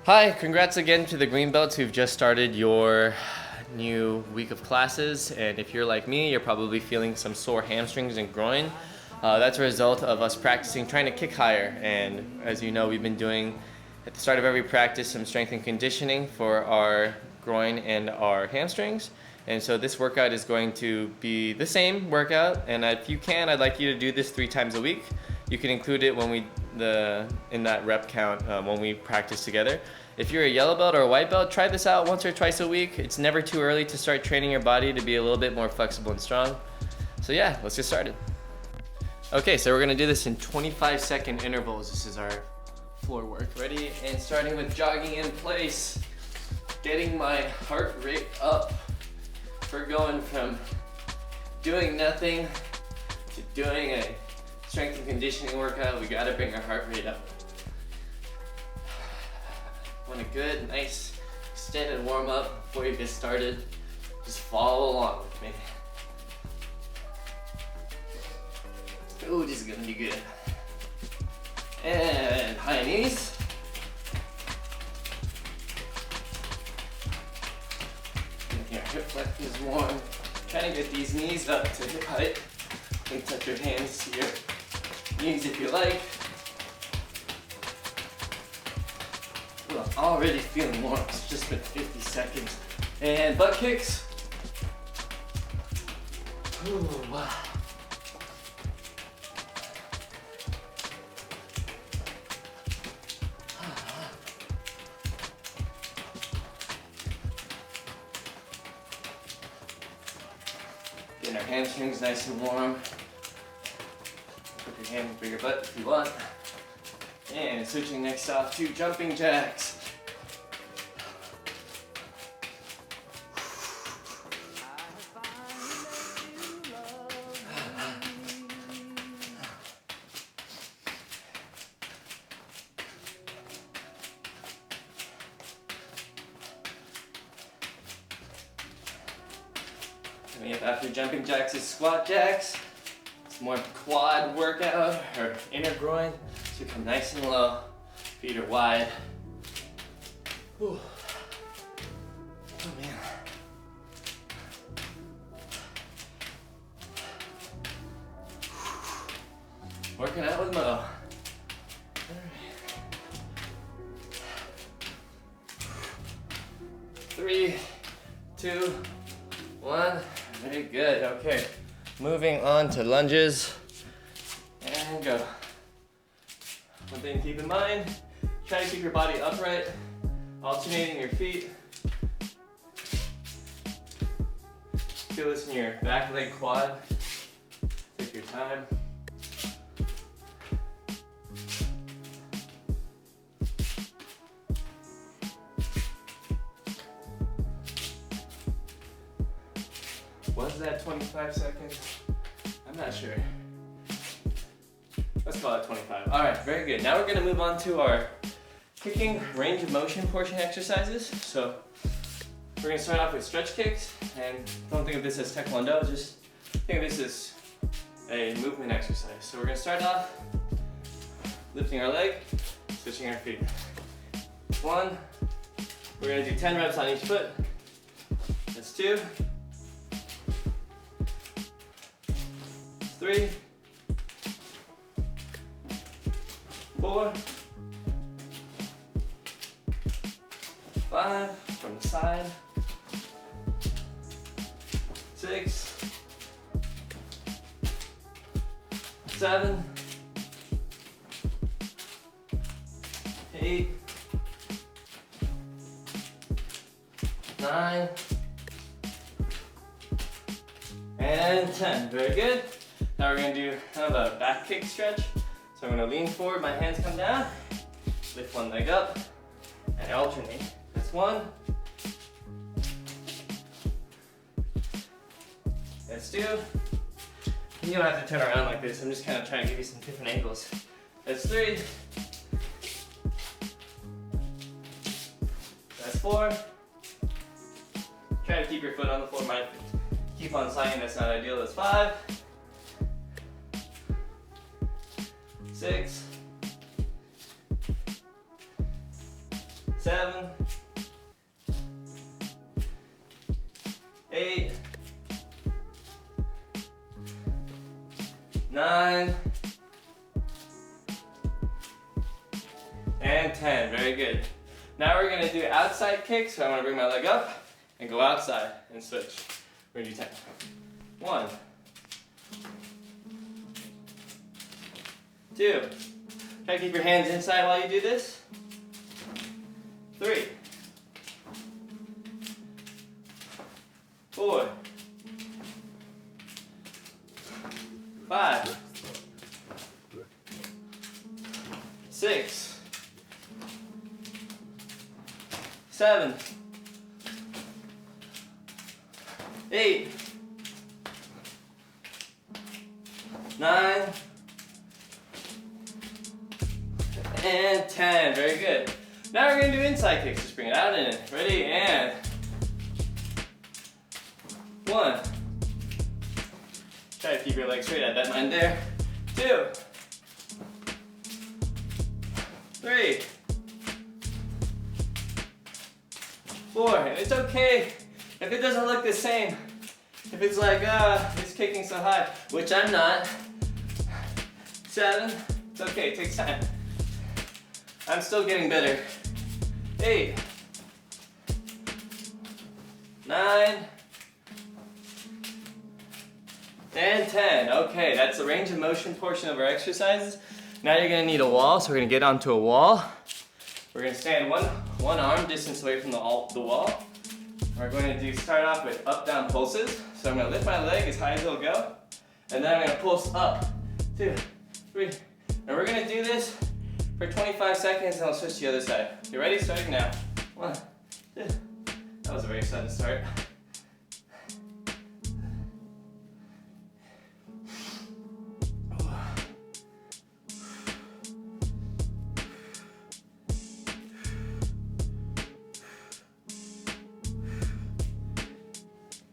Hi, congrats again to the green belts who've just started your new week of classes. And if you're like me, you're probably feeling some sore hamstrings and groin. That's a result of us practicing trying to kick higher. And as you know, we've been doing at the start of every practice some strength and conditioning for our groin and our hamstrings. And so this workout is going to be the same workout. And if you can, I'd like you to do this 3 times a week. You can include it when in that rep count when we practice together. If you're a yellow belt or a white belt, try this out once or twice a week. It's never too early to start training your body to be a little bit more flexible and strong. So yeah, let's get started. Okay, so we're gonna do this in 25-second intervals. This is our floor work. Ready? And starting with jogging in place. Getting my heart rate up. We're going from doing nothing to doing a strength and conditioning workout. We gotta bring our heart rate up. Want a good, nice, extended warm up before you get started. Just follow along with me. Ooh, this is gonna be good. And high knees. Making our hip flexors warm. Trying to get these knees up to hip height. You can touch your hands to your knees if you like. Ooh, I'm already feeling warm. It's just been 50 seconds. And butt kicks. Ooh, wow. Getting our hamstrings nice and warm. Put your hand over your butt if you want. And switching next off to jumping jacks. Coming up after jumping jacks is squat jacks. It's more quad workout or inner groin. So come nice and low, feet are wide. Whew. Oh man. Working out with Mo. All right. 3, 2, 1. Very good. Okay. Moving on to lunges. And go. One thing to keep in mind, try to keep your body upright, alternating your feet. Feel this in your back leg quad. Take your time. Was that 25 seconds? I'm not sure. Let's call it 25. All right, very good. Now we're gonna move on to our kicking range of motion portion exercises. So we're gonna start off with stretch kicks, and don't think of this as taekwondo, just think of this as a movement exercise. So we're gonna start off lifting our leg, switching our feet. 1, we're gonna do 10 reps on each foot. That's 2, 3, 4, 5, from the side, 6, 7, 8, 9, and 10. Very good. Now we're going to do kind of a back kick stretch. So I'm going to lean forward, my hands come down, lift one leg up, and alternate. That's 1. That's 2. You don't have to turn around like this. I'm just kind of trying to give you some different angles. That's 3. That's 4. Try to keep your foot on the floor. Might keep on sliding. That's not ideal. That's 5. 6, 7, 8, 9, and 10. Very good. Now we're going to do outside kicks. So I'm going to bring my leg up and go outside and switch. We're going to do 10. 1, 2. Try to keep your hands inside while you do this. 3, 4, 5, 6, 7, 8, 9, and 10. Very good. Now we're going to do inside kicks. Just bring it out and in. Ready? And 1. Try to keep your legs straight. I bet mine there. 2, 3, 4. And it's okay if it doesn't look the same. If it's like, it's kicking so high, which I'm not. 7. It's okay. It takes time. I'm still getting better. 8, 9, and 10. Okay, that's the range of motion portion of our exercises. Now you're going to need a wall, so we're going to get onto a wall. We're going to stand one arm distance away from the wall. We're going to start off with up-down pulses. So I'm going to lift my leg as high as it'll go, and then I'm going to pulse up. 2, 3, and we're going to do this for 25 seconds, and I'll switch to the other side. You ready? Starting now. 1, 2. That was a very sudden start.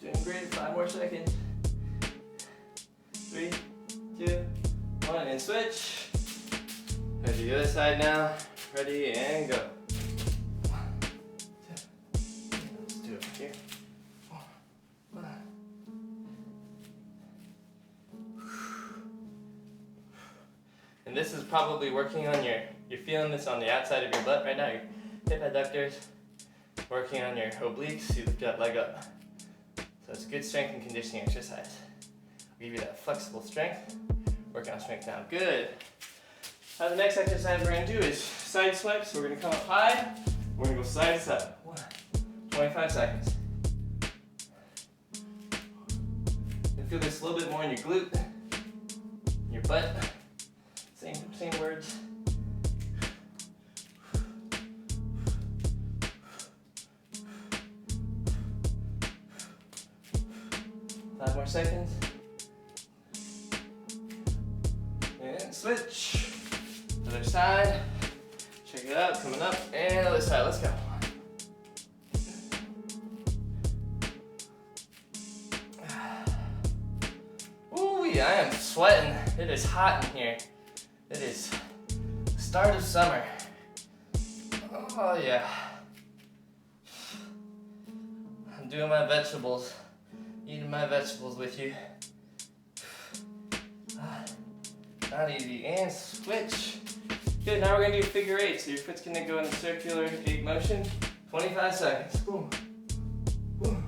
Doing great. 5 more seconds. 3, 2, 1, and switch. Go to the other side now. Ready, and go. 1, 2, 3. Let's do it here. 4, 5. And this is probably working on you're feeling this on the outside of your butt right now. Your hip adductors, working on your obliques. You lift that leg up. So it's a good strength and conditioning exercise. I'll give you that flexible strength. Working on strength now. Good. Now the next exercise we're going to do is side swipes. So we're going to come up high. We're going to go side to side. 1, 25 seconds. You feel this a little bit more in your glute, your butt. Same words. Five more seconds. And switch. Other side. Check it out. Coming up. And other side. Let's go. Ooh, I am sweating. It is hot in here. It is the start of summer. Oh yeah. I'm doing my vegetables. Eating my vegetables with you. Not easy. And switch. Good, now we're going to do figure 8. So your foot's going to go in a circular 8 motion. 25 seconds. Boom. Boom.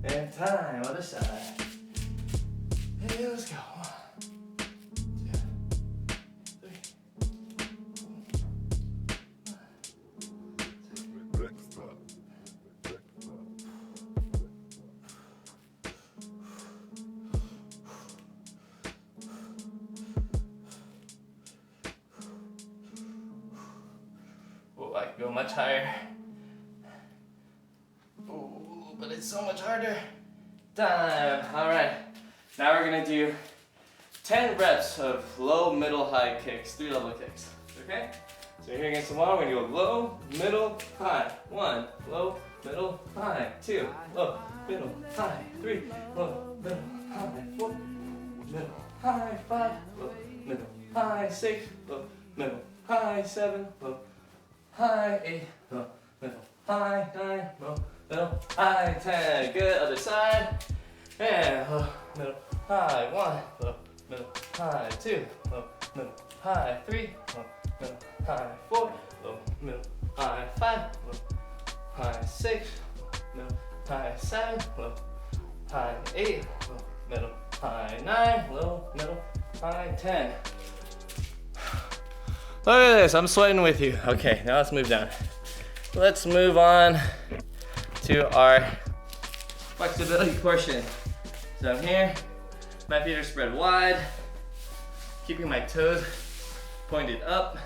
And time, other side. Hey, let's go. 1, 2, 3, 4, 5. Oh, I can go much higher. But it's so much harder. Time. All right. Now we're gonna do 10 reps of low, middle, high kicks, 3 level kicks, okay? So here against the wall, we're gonna go low, middle, high. 1, low, middle, high. 2, low, middle, high. 3, low, middle, high. 4, middle, high. 5, low, middle, high. 6, low, middle, high. 7, low, high. 8, low, middle, high. 9, low, middle, high. 10, good, other side. And low, middle, high. 1, low, middle, high. 2, low, middle, high. 3, low, middle, high. 4, low, middle, high. 5, low, high. 6, low, middle, high. 7, low, high. 8, low, middle, high. 9, low, middle, high. 10. Look at this, I'm sweating with you. Okay, now let's move down. Let's move on to our flexibility portion. So I'm here, my feet are spread wide, keeping my toes pointed up.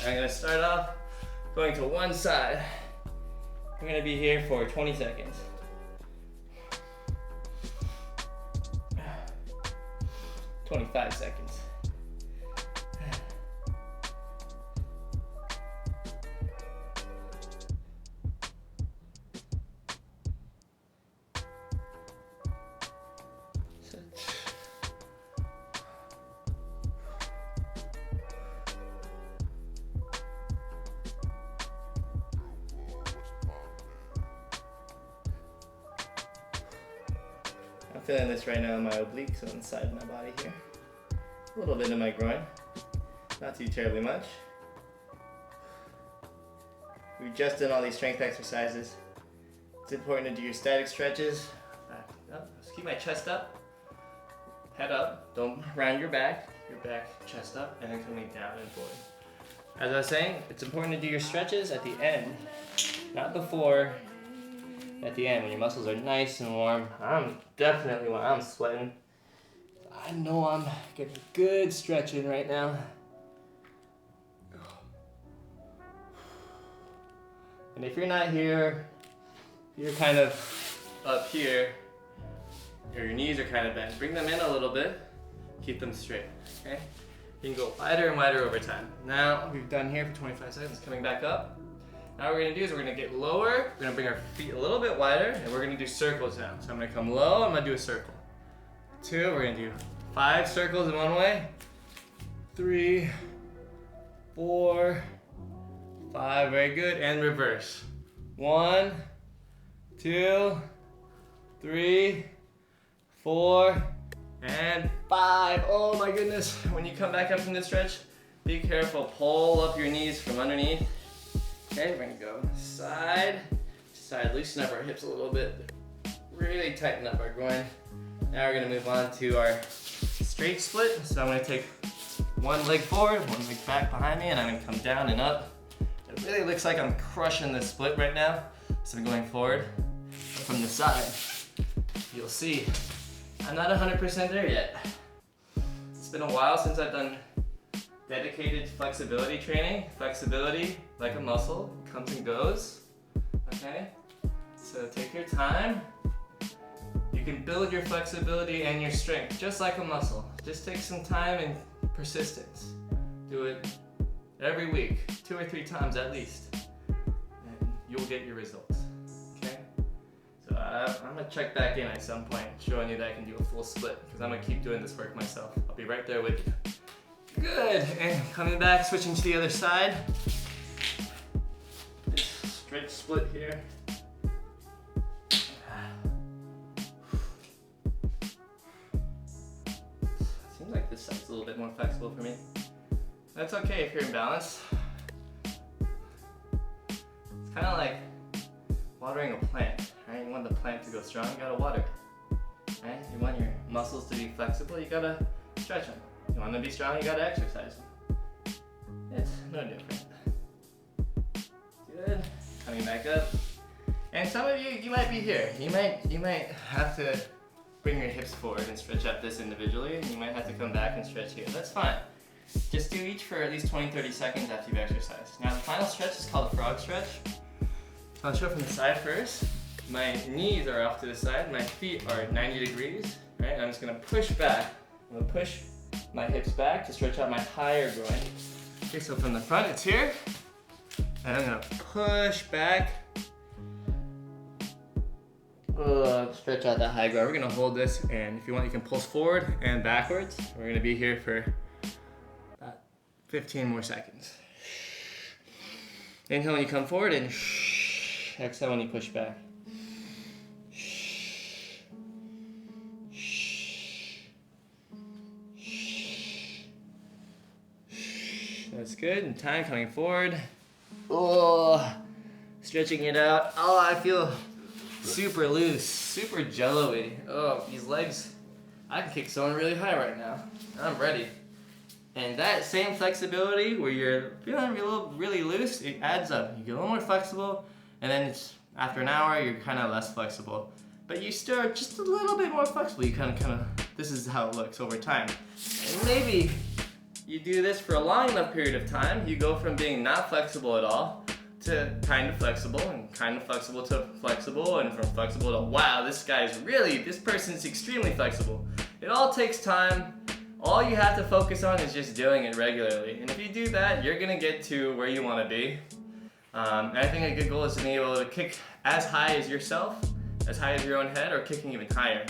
I'm gonna start off going to one side. I'm gonna be here for 20 seconds. "25 seconds. I'm feeling this right now in my obliques on the side of my body here. A little bit in my groin, not too terribly much. We've just done all these strength exercises. It's important to do your static stretches. Back up. Just keep my chest up, head up. Don't round your back, chest up, and then coming down and forward. As I was saying, it's important to do your stretches at the end, not before. At the end, when your muscles are nice and warm. I'm sweating. I know I'm getting good stretching right now. And if you're not here, you're kind of up here, or your knees are kind of bent, bring them in a little bit, keep them straight, okay? You can go wider and wider over time. Now, we've done here for 25 seconds, coming back up. Now what we're gonna do is we're gonna get lower, we're gonna bring our feet a little bit wider, and we're gonna do circles now. So I'm gonna come low, I'm gonna do a circle. 2, we're gonna do 5 circles in one way. 3, 4, 5, very good, and reverse. 1, 2, 3, 4, and 5. Oh my goodness. When you come back up from this stretch, be careful, pull up your knees from underneath. Okay, we're gonna go side to side, loosen up our hips a little bit, really tighten up our groin. Now we're gonna move on to our straight split. So I'm gonna take one leg forward, one leg back behind me, and I'm gonna come down and up. It really looks like I'm crushing this split right now. So I'm going forward. From the side, you'll see I'm not 100% there yet. It's been a while since I've done dedicated flexibility training. Flexibility, like a muscle, comes and goes, okay? So take your time. You can build your flexibility and your strength just like a muscle. Just take some time and persistence. Do it every week, 2 or 3 times at least, and you'll get your results, okay? So I'm gonna check back in at some point, showing you that I can do a full split, because I'm gonna keep doing this work myself. I'll be right there with you. Good, and coming back, switching to the other side. This straight split here. Seems like this side's a little bit more flexible for me. That's okay if you're in balance. It's kind of like watering a plant, right? You want the plant to go strong, you gotta water it, right? You want your muscles to be flexible, you gotta stretch them. You want to be strong, you gotta exercise. It's no different. Good. Coming back up. And some of you might be here. You might have to bring your hips forward and stretch out this individually, and you might have to come back and stretch here. That's fine. Just do each for at least 20-30 seconds after you've exercised. Now the final stretch is called a frog stretch. So I'll show it from the side first. My knees are off to the side, my feet are 90 degrees, right? I'm just gonna push back I'm gonna push my hips back to stretch out my higher groin. Okay, so from the front, it's here. And I'm gonna push back. Stretch out that high groin. We're gonna hold this, and if you want, you can pulse forward and backwards. We're gonna be here for about 15 more seconds. Inhale when you come forward, and exhale when you push back. That's good. And time coming forward. Oh, stretching it out. Oh, I feel super loose, super jello-y. Oh, these legs, I can kick someone really high right now. I'm ready. And that same flexibility where you're feeling really loose, it adds up. You get a little more flexible, and then it's, after an hour, you're kind of less flexible. But you still are just a little bit more flexible. You kind of, this is how it looks over time. And maybe you do this for a long enough period of time, you go from being not flexible at all to kind of flexible, and kind of flexible to flexible, and from flexible to, wow, this person's extremely flexible. It all takes time. All you have to focus on is just doing it regularly. And if you do that, you're gonna get to where you wanna be. And I think a good goal is to be able to kick as high as yourself, as high as your own head, or kicking even higher.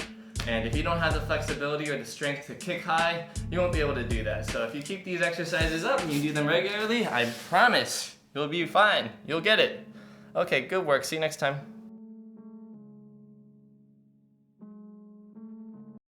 And if you don't have the flexibility or the strength to kick high, you won't be able to do that. So if you keep these exercises up and you do them regularly, I promise you'll be fine. You'll get it. Okay, good work. See you next time.